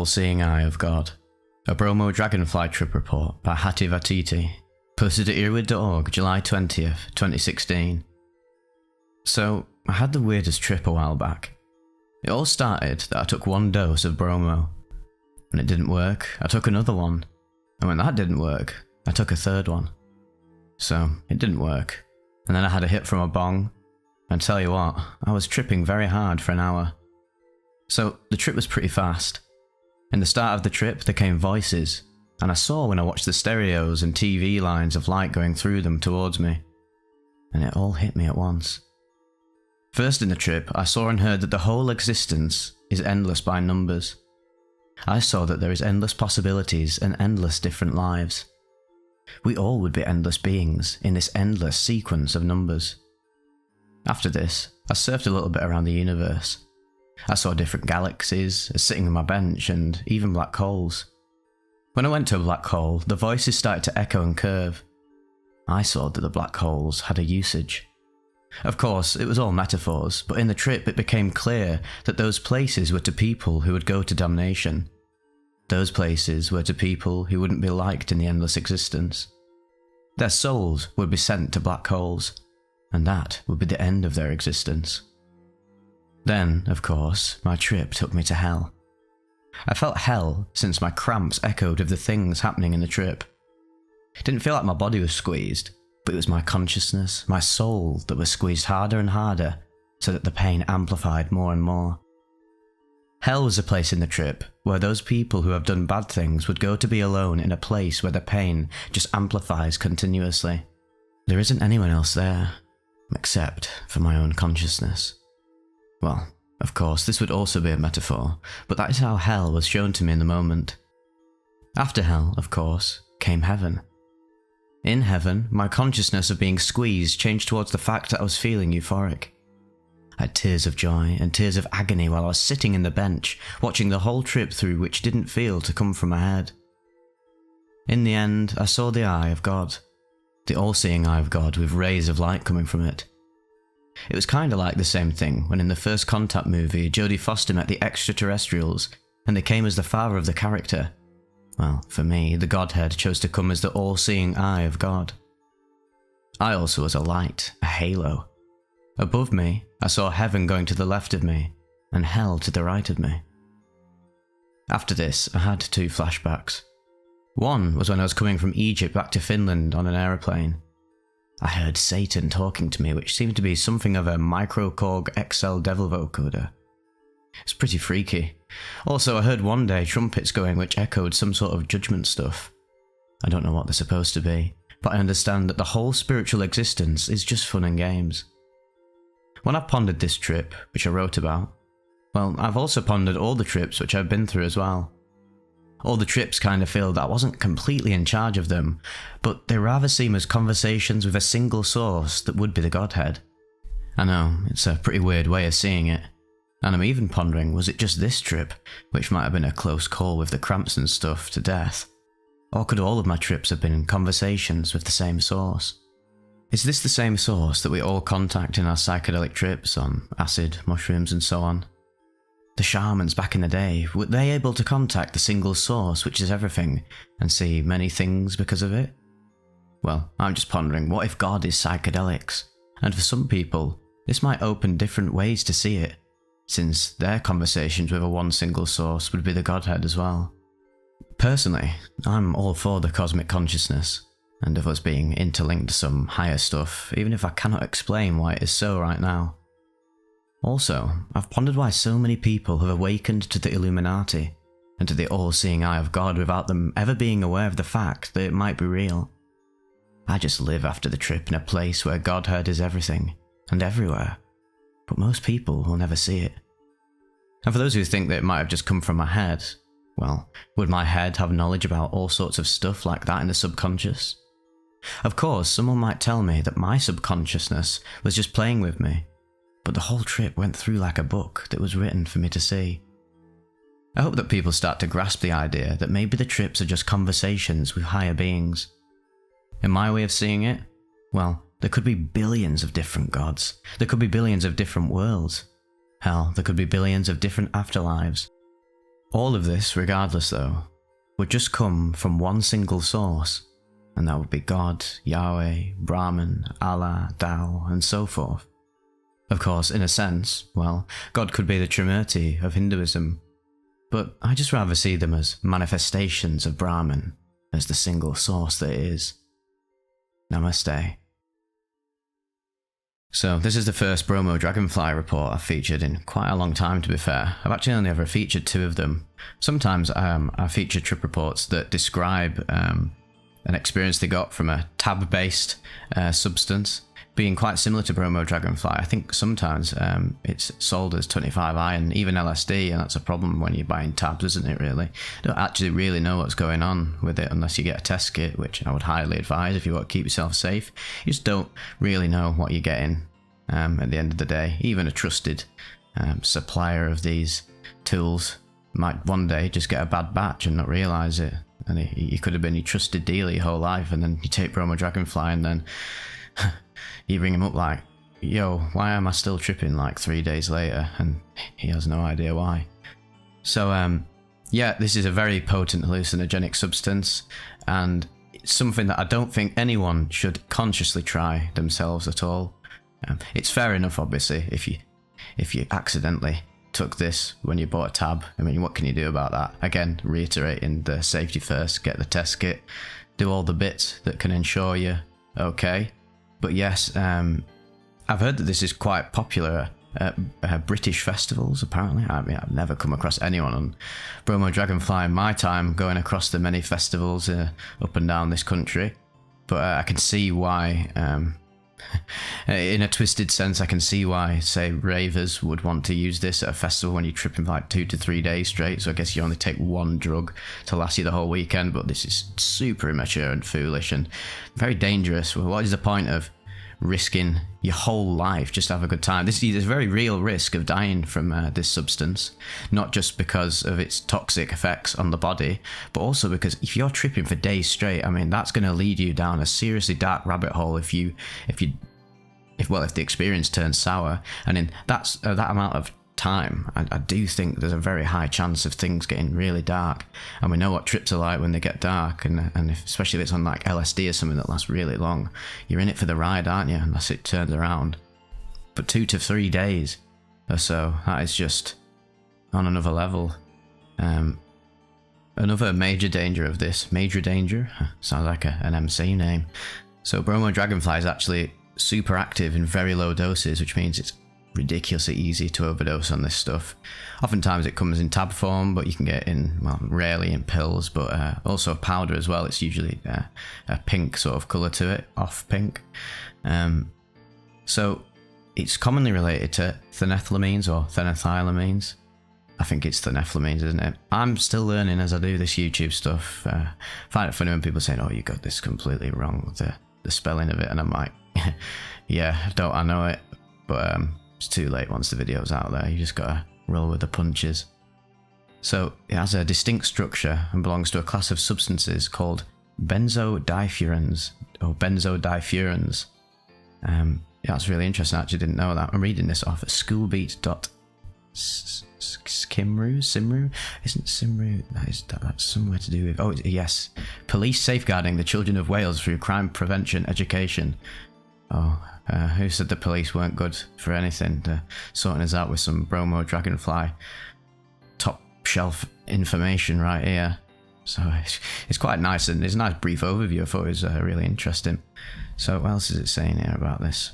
All-Seeing Eye of God. A Bromo-Dragonfly Trip Report by Hattie Vatiti. Posted at earwid.org, July 20th, 2016. So, I had the weirdest trip a while back. It all started that I took one dose of Bromo. When it didn't work, I took another one. And when that didn't work, I took a third one. So, it didn't work. And then I had a hit from a bong. And tell you what, I was tripping very hard for an hour. So, the trip was pretty fast. In the start of the trip, there came voices, and I saw when I watched the stereos and TV lines of light going through them towards me. And it all hit me at once. First in the trip, I saw and heard that the whole existence is endless by numbers. I saw that there is endless possibilities and endless different lives. We all would be endless beings in this endless sequence of numbers. After this, I surfed a little bit around the universe. I saw different galaxies, sitting on my bench, and even black holes. When I went to a black hole, the voices started to echo and curve. I saw that the black holes had a usage. Of course, it was all metaphors, but in the trip it became clear that those places were to people who would go to damnation. Those places were to people who wouldn't be liked in the endless existence. Their souls would be sent to black holes, and that would be the end of their existence. Then, of course, my trip took me to hell. I felt hell since my cramps echoed of the things happening in the trip. It didn't feel like my body was squeezed, but it was my consciousness, my soul that was squeezed harder and harder so that the pain amplified more and more. Hell was a place in the trip where those people who have done bad things would go to be alone in a place where the pain just amplifies continuously. There isn't anyone else there, except for my own consciousness. Well, of course, this would also be a metaphor, but that is how hell was shown to me in the moment. After hell, of course, came heaven. In heaven, my consciousness of being squeezed changed towards the fact that I was feeling euphoric. I had tears of joy and tears of agony while I was sitting in the bench, watching the whole trip through which didn't feel to come from my head. In the end, I saw the eye of God, the all-seeing eye of God with rays of light coming from it. It was kinda like the same thing when in the First Contact movie Jodie Foster met the extraterrestrials and they came as the father of the character. Well, for me, the Godhead chose to come as the all-seeing eye of God. I also was a light, a halo. Above me, I saw heaven going to the left of me and hell to the right of me. After this, I had two flashbacks. One was when I was coming from Egypt back to Finland on an aeroplane. I heard Satan talking to me, which seemed to be something of a microcorg XL devil vocoder. It's pretty freaky. Also, I heard one day trumpets going which echoed some sort of judgment stuff. I don't know what they're supposed to be, but I understand that the whole spiritual existence is just fun and games. When I've pondered this trip, which I wrote about, well, I've also pondered all the trips which I've been through as well. All the trips kind of feel that I wasn't completely in charge of them, but they rather seem as conversations with a single source that would be the Godhead. I know, it's a pretty weird way of seeing it. And I'm even pondering, was it just this trip, which might have been a close call with the cramps and stuff to death? Or could all of my trips have been conversations with the same source? Is this the same source that we all contact in our psychedelic trips on acid, mushrooms and so on? The shamans back in the day, were they able to contact the single source which is everything and see many things because of it? Well, I'm just pondering, what if God is psychedelics? And for some people, this might open different ways to see it, since their conversations with a one single source would be the Godhead as well. Personally, I'm all for the cosmic consciousness, and of us being interlinked to some higher stuff, even if I cannot explain why it is so right now. Also, I've pondered why so many people have awakened to the Illuminati and to the all-seeing eye of God without them ever being aware of the fact that it might be real. I just live after the trip in a place where Godhead is everything and everywhere, but most people will never see it. And for those who think that it might have just come from my head, well, would my head have knowledge about all sorts of stuff like that in the subconscious? Of course, someone might tell me that my subconsciousness was just playing with me, but the whole trip went through like a book that was written for me to see. I hope that people start to grasp the idea that maybe the trips are just conversations with higher beings. In my way of seeing it, well, there could be billions of different gods. There could be billions of different worlds. Hell, there could be billions of different afterlives. All of this, regardless though, would just come from one single source, and that would be God, Yahweh, Brahman, Allah, Tao, and so forth. Of course, in a sense, well, God could be the Trimurti of Hinduism, but I just rather see them as manifestations of Brahman, as the single source that it is. Namaste. So this is the first Bromo-Dragonfly report I've featured in quite a long time, to be fair. I've actually only ever featured 2 of them. Sometimes I feature trip reports that describe an experience they got from a tab-based substance, being quite similar to Bromo-Dragonfly. I think sometimes it's sold as 25 iron, even LSD, and that's a problem when you're buying tabs, isn't it, really? You don't actually really know what's going on with it unless you get a test kit, which I would highly advise if you want to keep yourself safe. You just don't really know what you're getting at the end of the day. Even a trusted supplier of these tools might one day just get a bad batch and not realise it. And you could have been your trusted dealer your whole life, and then you take Bromo-Dragonfly and then you ring him up like, yo, why am I still tripping like 3 days later? And he has no idea why. So yeah, this is a very potent hallucinogenic substance, and it's something that I don't think anyone should consciously try themselves at all. It's fair enough, obviously, if you accidentally took this when you bought a tab. I mean, what can you do about that? Again, reiterating the safety first, get the test kit, do all the bits that can ensure you're okay. But yes, I've heard that this is quite popular at British festivals, apparently. I mean, I've never come across anyone on Bromo-Dragonfly in my time going across the many festivals up and down this country. But I can see why, in a twisted sense, I can see why, say, ravers would want to use this at a festival when you're tripping for like 2 to 3 days straight. So I guess you only take one drug to last you the whole weekend, but this is super immature and foolish and very dangerous. Well, what is the point of risking your whole life just to have a good time? There's a very real risk of dying from this substance, not just because of its toxic effects on the body, but also because if you're tripping for days straight, I mean, that's going to lead you down a seriously dark rabbit hole if the experience turns sour. And in that amount of time, I do think there's a very high chance of things getting really dark, and we know what trips are like when they get dark, and especially if it's on like LSD or something that lasts really long, you're in it for the ride, aren't you, unless it turns around. But 2 to 3 days or so, that is just on another level. Another major danger of this, major danger, sounds like an MC name. So Bromo-Dragonfly is actually super active in very low doses, which means it's ridiculously easy to overdose on this stuff. Oftentimes it comes in tab form, but you can get it in, well, rarely in pills, but also powder as well. It's usually a pink sort of colour to it, off pink. So it's commonly related to phenethylamines or phenethylamines. I think it's phenethylamines, isn't it? I'm still learning as I do this YouTube stuff. Find it funny when people say, oh, you got this completely wrong, the spelling of it, and I'm like, yeah, don't I know it, but it's too late once the video's out there. You just gotta roll with the punches. So it has a distinct structure and belongs to a class of substances called benzodiazepines or benzodiazepines. Yeah, that's really interesting. I actually didn't know that. I'm reading this off at schoolbeat.simru. Isn't Simru? That's somewhere to do with. Oh yes, police safeguarding the children of Wales through crime prevention education. Oh. Who said the police weren't good for anything? Sorting us out with some Bromo-Dragonfly top shelf information right here. So it's quite nice, and it's a nice brief overview. I thought it was really interesting. So what else is it saying here about this?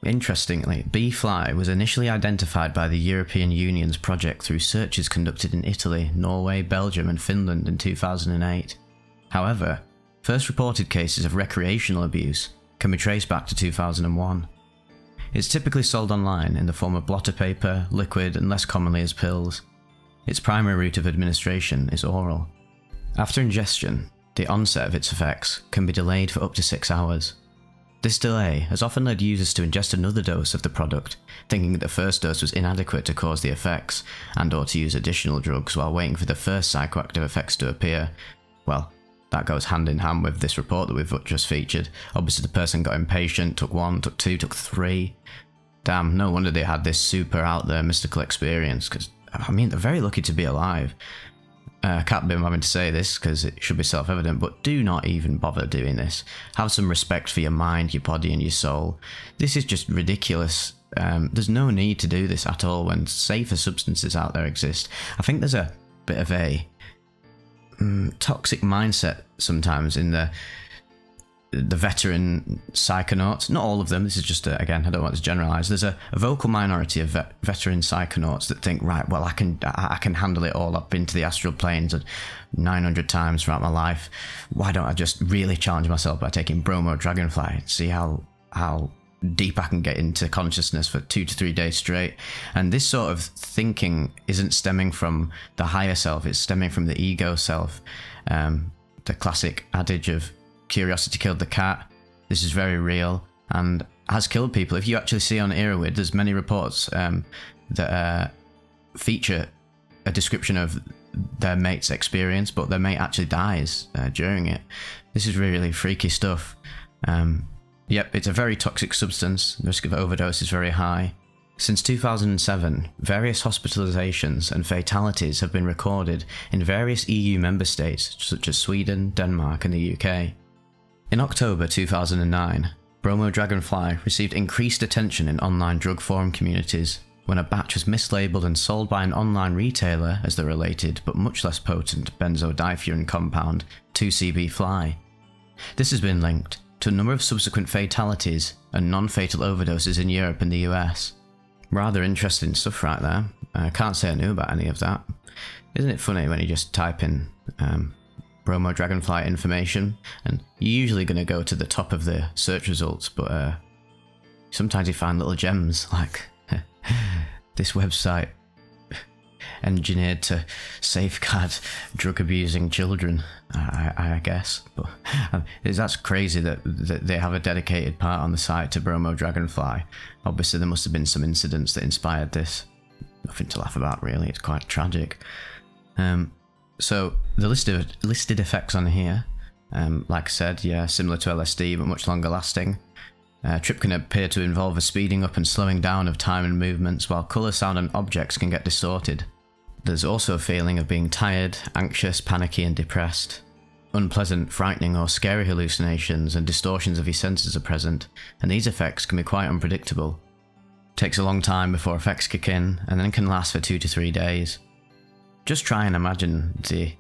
Interestingly, B-fly was initially identified by the European Union's project through searches conducted in Italy, Norway, Belgium and Finland in 2008. However, first reported cases of recreational abuse can be traced back to 2001. It's typically sold online in the form of blotter paper, liquid, and less commonly as pills. Its primary route of administration is oral. After ingestion, the onset of its effects can be delayed for up to 6 hours. This delay has often led users to ingest another dose of the product, thinking that the first dose was inadequate to cause the effects, and/or to use additional drugs while waiting for the first psychoactive effects to appear. Well, that goes hand in hand with this report that we've just featured. Obviously the person got impatient, took 1, took 2, took 3. Damn, no wonder they had this super out there mystical experience, because I mean, they're very lucky to be alive. I can't be having to say this because it should be self-evident, but do not even bother doing this. Have some respect for your mind, your body and your soul. This is just ridiculous. There's no need to do this at all when safer substances out there exist. I think there's a bit of a toxic mindset sometimes in the veteran psychonauts. Not all of them, this is just again, I don't want to generalize. There's a vocal minority of veteran psychonauts that think, right, well, I can handle it all. I've been to the astral planes 900 times throughout my life. Why don't I just really challenge myself by taking Bromo-Dragonfly and see how deep I can get into consciousness for 2 to 3 days straight. And this sort of thinking isn't stemming from the higher self, it's stemming from the ego self. The classic adage of curiosity killed the cat. This is very real and has killed people. If you actually see on Irwid, there's many reports that feature a description of their mate's experience, but their mate actually dies during it. This is really freaky stuff. Yep, it's a very toxic substance. The risk of overdose is very high. Since 2007, various hospitalizations and fatalities have been recorded in various EU member states such as Sweden, Denmark and the UK. In October 2009, Bromo-Dragonfly received increased attention in online drug forum communities when a batch was mislabeled and sold by an online retailer as the related but much less potent benzodiazepine compound 2CB-Fly. This has been linked to a number of subsequent fatalities and non-fatal overdoses in Europe and the US. Rather interesting stuff right there. I can't say I knew about any of that. Isn't it funny when you just type in Bromo-Dragonfly information, and you're usually going to go to the top of the search results, but sometimes you find little gems like this website engineered to safeguard drug abusing children, I guess. But that's crazy that they have a dedicated part on the site to Bromo-Dragonfly. Obviously there must have been some incidents that inspired this. Nothing to laugh about really, it's quite tragic. So the listed effects on here, like I said, yeah, similar to LSD but much longer lasting. Trip can appear to involve a speeding up and slowing down of time and movements, while colour, sound and objects can get distorted. There's also a feeling of being tired, anxious, panicky and depressed. Unpleasant, frightening or scary hallucinations and distortions of your senses are present, and these effects can be quite unpredictable. It takes a long time before effects kick in, and then can last for 2 to 3 days. Just try and imagine the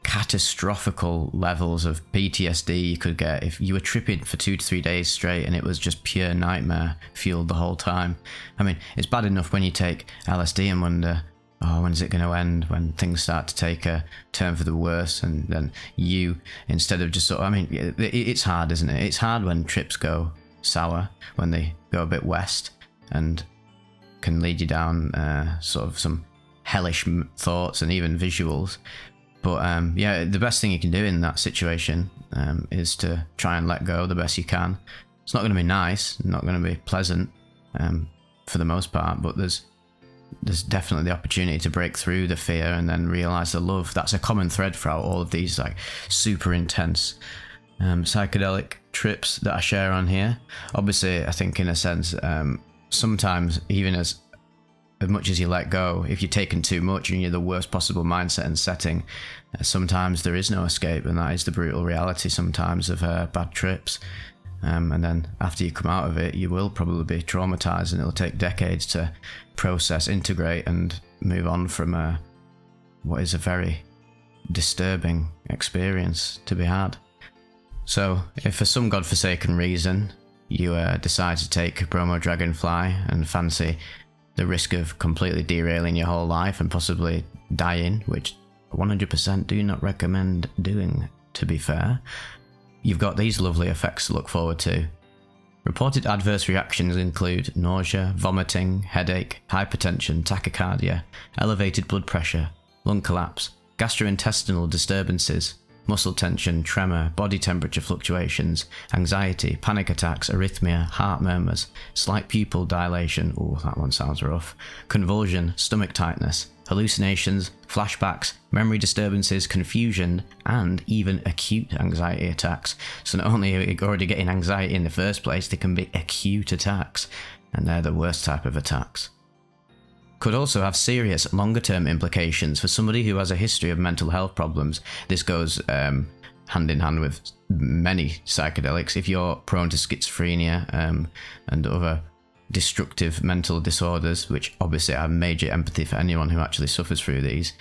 catastrophical levels of PTSD you could get if you were tripping for 2 to 3 days straight and it was just pure nightmare fueled the whole time. I mean, it's bad enough when you take LSD and wonder, oh, when's it going to end, when things start to take a turn for the worse, and then you, instead of just sort of, I mean, it's hard, isn't it? It's hard when trips go sour, when they go a bit west and can lead you down sort of some hellish thoughts and even visuals. But yeah, the best thing you can do in that situation is to try and let go the best you can. It's not going to be nice, not going to be pleasant for the most part, but there's definitely the opportunity to break through the fear and then realize the love. That's a common thread throughout all of these like super intense psychedelic trips that I share on here. Obviously, I think in a sense, sometimes even as much as you let go, if you're taking too much and you're the worst possible mindset and setting, sometimes there is no escape, and that is the brutal reality sometimes of bad trips. And then after you come out of it, you will probably be traumatized, and it'll take decades to process, integrate and move on from what is a very disturbing experience to be had. So if for some godforsaken reason you decide to take Bromo-Dragonfly and fancy the risk of completely derailing your whole life and possibly dying, which 100% do not recommend doing, to be fair, you've got these lovely effects to look forward to. Reported adverse reactions include nausea, vomiting, headache, hypertension, tachycardia, elevated blood pressure, lung collapse, gastrointestinal disturbances, muscle tension, tremor, body temperature fluctuations, anxiety, panic attacks, arrhythmia, heart murmurs, slight pupil dilation, ooh, that one sounds rough, convulsion, stomach tightness, hallucinations, flashbacks, memory disturbances, confusion, and even acute anxiety attacks. So not only are you already getting anxiety in the first place, they can be acute attacks, and they're the worst type of attacks. could also have serious longer-term implications for somebody who has a history of mental health problems. This goes hand in hand with many psychedelics. If you're prone to schizophrenia and other destructive mental disorders, which obviously I have major empathy for anyone who actually suffers through these,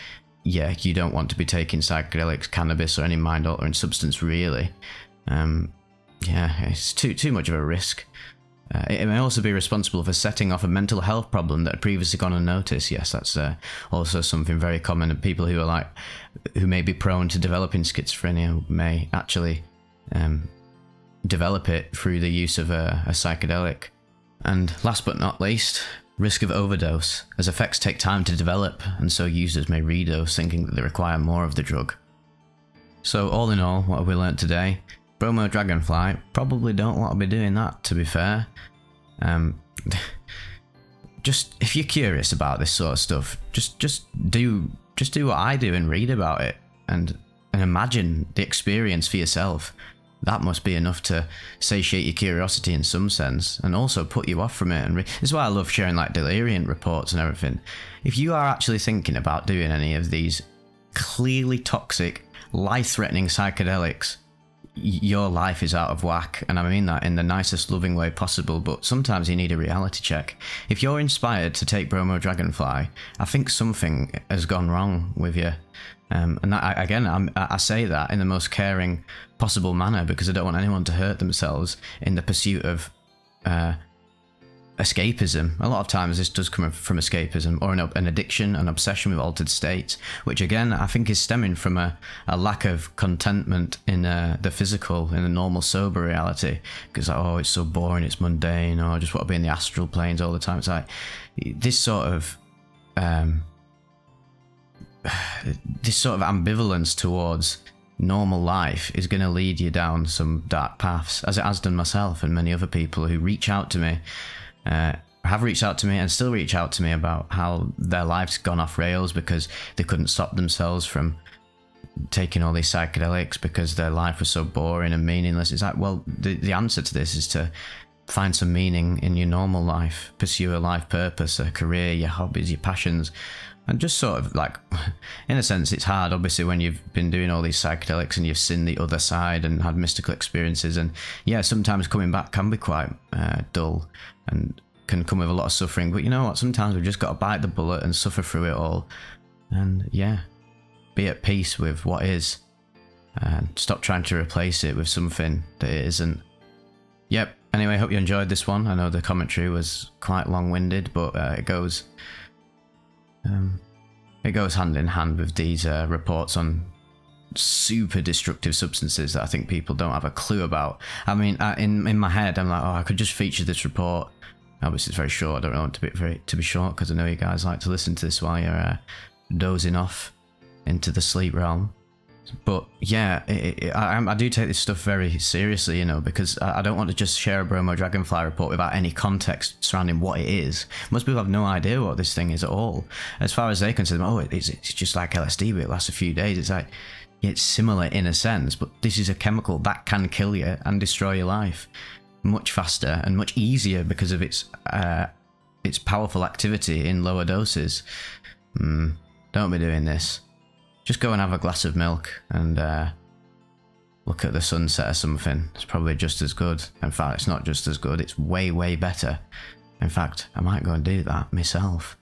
yeah, you don't want to be taking psychedelics, cannabis, or any mind-altering substance, really. Yeah, it's too much of a risk. It may also be responsible for setting off a mental health problem that had previously gone unnoticed. Yes, that's also something very common. And people who may be prone to developing schizophrenia may actually develop it through the use of a psychedelic. And last but not least, risk of overdose, as effects take time to develop, and so users may redose thinking that they require more of the drug. So all in all, what have we learnt today? Bromo-Dragonfly, probably don't want to be doing that, to be fair. Just if you're curious about this sort of stuff, just do what I do and read about it and imagine the experience for yourself. That must be enough to satiate your curiosity in some sense, and also put you off from it. And this is why I love sharing like delirium reports and everything. If you are actually thinking about doing any of these clearly toxic, life-threatening psychedelics, your life is out of whack, and I mean that in the nicest loving way possible, but sometimes you need a reality check. If you're inspired to take Bromo-Dragonfly, I think something has gone wrong with you. And I say that in the most caring possible manner, because I don't want anyone to hurt themselves in the pursuit of escapism. A lot of times this does come from escapism or an addiction, an obsession with altered states, which again I think is stemming from a lack of contentment in the physical, in the normal sober reality, because like, it's so boring, it's mundane, or I just want to be in the astral planes all the time. It's like this sort of ambivalence towards normal life is going to lead you down some dark paths, as it has done myself and many other people who reach out to me, have reached out to me and still reach out to me about how their life's gone off rails because they couldn't stop themselves from taking all these psychedelics because their life was so boring and meaningless. It's like, well, the answer to this is to find some meaning in your normal life, pursue a life purpose, a career, your hobbies, your passions, and just sort of like, in a sense, it's hard, obviously, when you've been doing all these psychedelics and you've seen the other side and had mystical experiences. And yeah, sometimes coming back can be quite dull and can come with a lot of suffering. But you know what? Sometimes we've just got to bite the bullet and suffer through it all. And yeah, be at peace with what is. And stop trying to replace it with something that it isn't. Yep. Anyway, hope you enjoyed this one. I know the commentary was quite long-winded, but it goes hand in hand with these reports on super destructive substances that I think people don't have a clue about. I mean, in my head, I'm like, I could just feature this report. Obviously, it's very short. I don't want it to be short because I know you guys like to listen to this while you're dozing off into the sleep realm. But yeah, I do take this stuff very seriously, you know, because I don't want to just share a Bromo-Dragonfly report without any context surrounding what it is. Most people have no idea what this thing is at all. As far as they consider, it's just like LSD, but it lasts a few days. It's like, it's similar in a sense, but this is a chemical that can kill you and destroy your life much faster and much easier because of its powerful activity in lower doses. Don't be doing this. Just go and have a glass of milk and look at the sunset or something. It's probably just as good. In fact, it's not just as good, it's way, way better. In fact, I might go and do that myself.